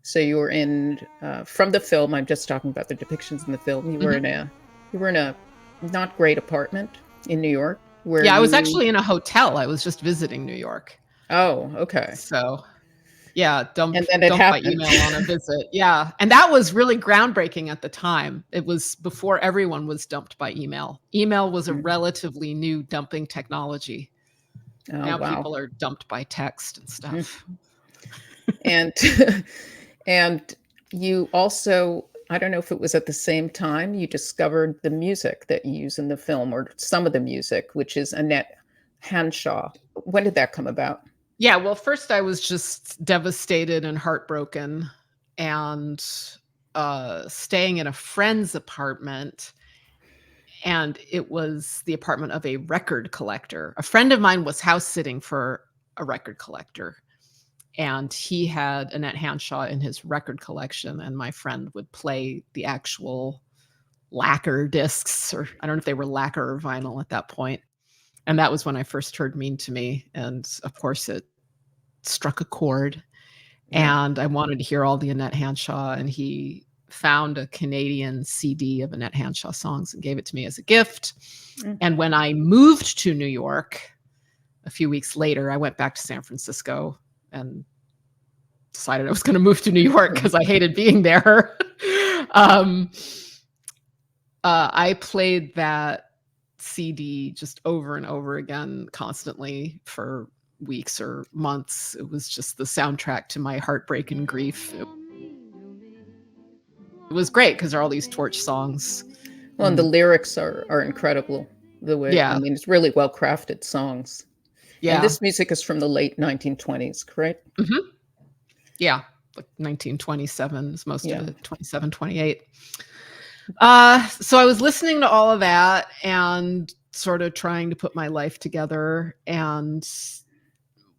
So you were in from the film. I'm just talking about the depictions in the film. You were Mhm. in a not great apartment in New York where Yeah, I was you. actually in a hotel. I was just visiting New York. Oh, okay. So, yeah, And then it dumped by happened. email on a visit. Yeah, and that was really groundbreaking at the time. It was before everyone was dumped by email. Email was a Mm. relatively new dumping technology. Oh, Now wow. people are dumped by text and Mhm. stuff. And and you also, I don't know if it was at the same time you discovered the music that you use in the film, or some of the music, which is Annette Hanshaw. When did that come about? Yeah, well, first I was just devastated and heartbroken and staying in a friend's apartment. And it was the apartment of a record collector. A friend of mine was house sitting for a record collector, and he had Annette Hanshaw in his record collection. And my friend would play the actual lacquer discs, or I don't know if they were lacquer or vinyl at that point. And that was when I first heard Mean to Me. And of course, it struck a chord. Yeah. And I wanted to hear all the Annette Hanshaw, and he found a Canadian CD of Annette Hanshaw songs and gave it to me as a gift. Mm. And when I moved to New York a few weeks later, I went back to San Francisco and decided I was going to move to New York because I hated being there. um, I played that CD just over and over again, constantly for weeks or months. It was just the soundtrack to my heartbreak and grief. It was great because there are all these torch songs. Well, and the lyrics are incredible. The way, I Yeah, mean, it's really well crafted songs. And yeah, this music is from the late 1920s, correct? hmm yeah. Like 1927 is most of Yeah. it, 27, 28. So I was listening to all of that and sort of trying to put my life together, and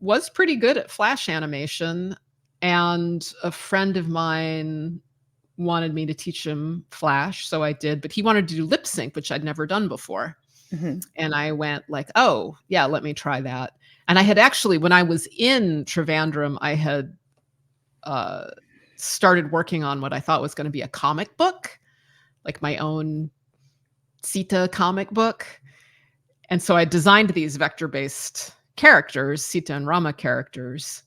was pretty good at flash animation. And a friend of mine wanted me to teach him flash, so I did, but he wanted to do lip sync, which I'd never done before. Hmm. And I went like, oh yeah, let me try that. And I had actually, when I was in Trivandrum, I had uh, started working on what I thought was going to be a comic book, like my own Sita comic book. And so I designed these vector-based characters, Sita and Rama characters,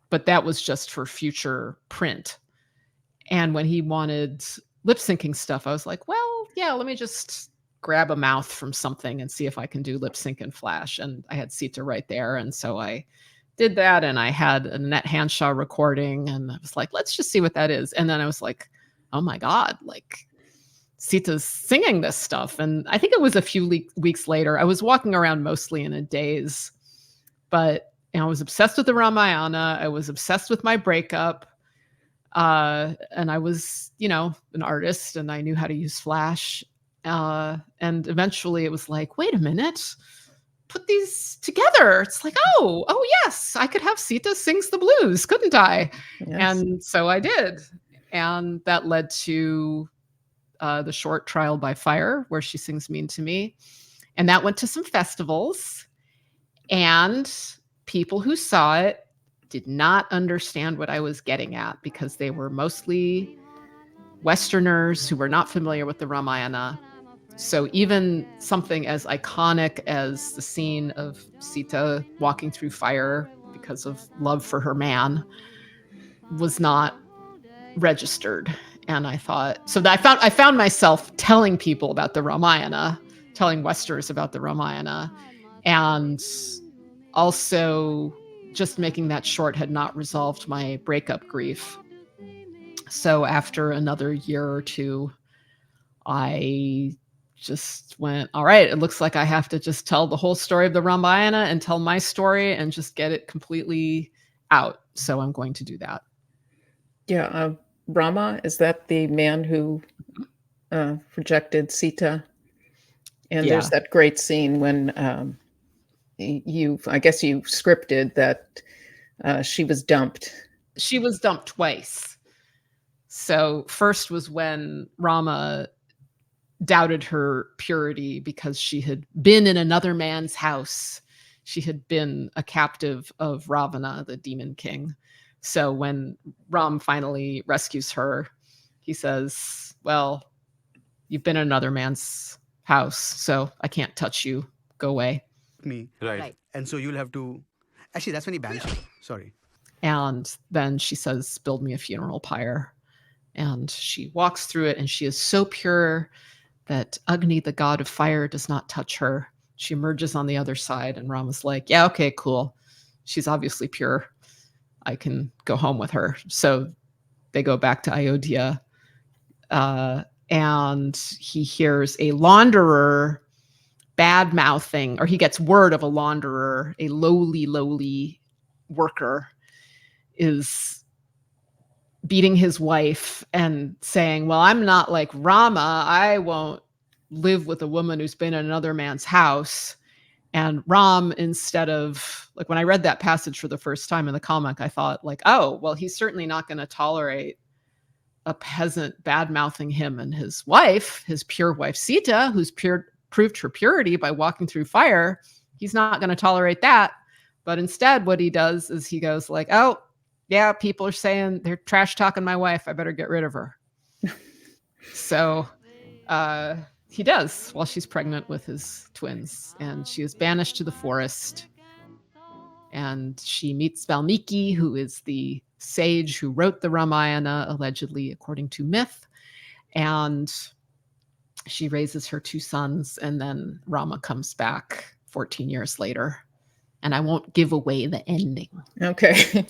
but that was just for future print. And when he wanted lip syncing stuff, I was like, well, yeah, let me just grab a mouth from something and see if I can do lip sync in Flash. And I had Sita right there. And so I did that, and I had a Annette Hanshaw recording, and I was like, let's just see what that is. And then I was like, oh my God, like Sita's singing this stuff. And I think it was a few weeks later. I was walking around mostly in a daze, but I was obsessed with the Ramayana. I was obsessed with my breakup. And I was, an artist, and I knew how to use Flash. And eventually it was like, wait a minute, put these together. It's like, oh yes, I could have Sita Sings the Blues, couldn't I? Yes. And so I did. And that led to the short Trial by Fire, where she sings Mean to Me. And that went to some festivals, and people who saw it did not understand what I was getting at, because they were mostly Westerners who were not familiar with the Ramayana. So even something as iconic as the scene of Sita walking through fire because of love for her man was not registered. And I thought, so that I found myself telling people about the Ramayana, telling Westerners about the Ramayana, and also just making that short had not resolved my breakup grief. So after another year or two, I just went, all right, it looks like I have to just tell the whole story of the Ramayana and tell my story and just get it completely out. So I'm going to do that. Yeah. Rama, is that the man who rejected Sita? And there's Yeah. that great scene when I guess you scripted that she was dumped. She was dumped twice. So first was when Rama doubted her purity because she had been in another man's house. She had been a captive of Ravana, the demon king. So when Ram finally rescues her, he says, well, you've been in another man's house, so I can't touch you. Go away. Me. Right. And so you'll have to. Actually, that's when he banished her. Sorry. And then she says, build me a funeral pyre. And she walks through it, and she is so pure that Agni, the god of fire, does not touch her. She emerges on the other side, and Rama's like, yeah, okay, cool. She's obviously pure. I can go home with her. So they go back to Ayodhya, and he hears a launderer bad mouthing, or he gets word of a launderer, a lowly worker, is beating his wife and saying, well, I'm not like Rama. I won't live with a woman who's been in another man's house. And Ram, instead of, like, when I read that passage for the first time in the comic, I thought, like, oh, well, he's certainly not going to tolerate a peasant bad-mouthing him and his wife, his pure wife, Sita, who's proved her purity by walking through fire. He's not going to tolerate that. But instead, what he does is he goes like, oh, yeah, people are saying they're trash talking my wife. I better get rid of her. So he does while she's pregnant with his twins. And she is banished to the forest. And she meets Valmiki, who is the sage who wrote the Ramayana, allegedly, according to myth. And she raises her two sons, and then Rama comes back 14 years later. And I won't give away the ending. Okay.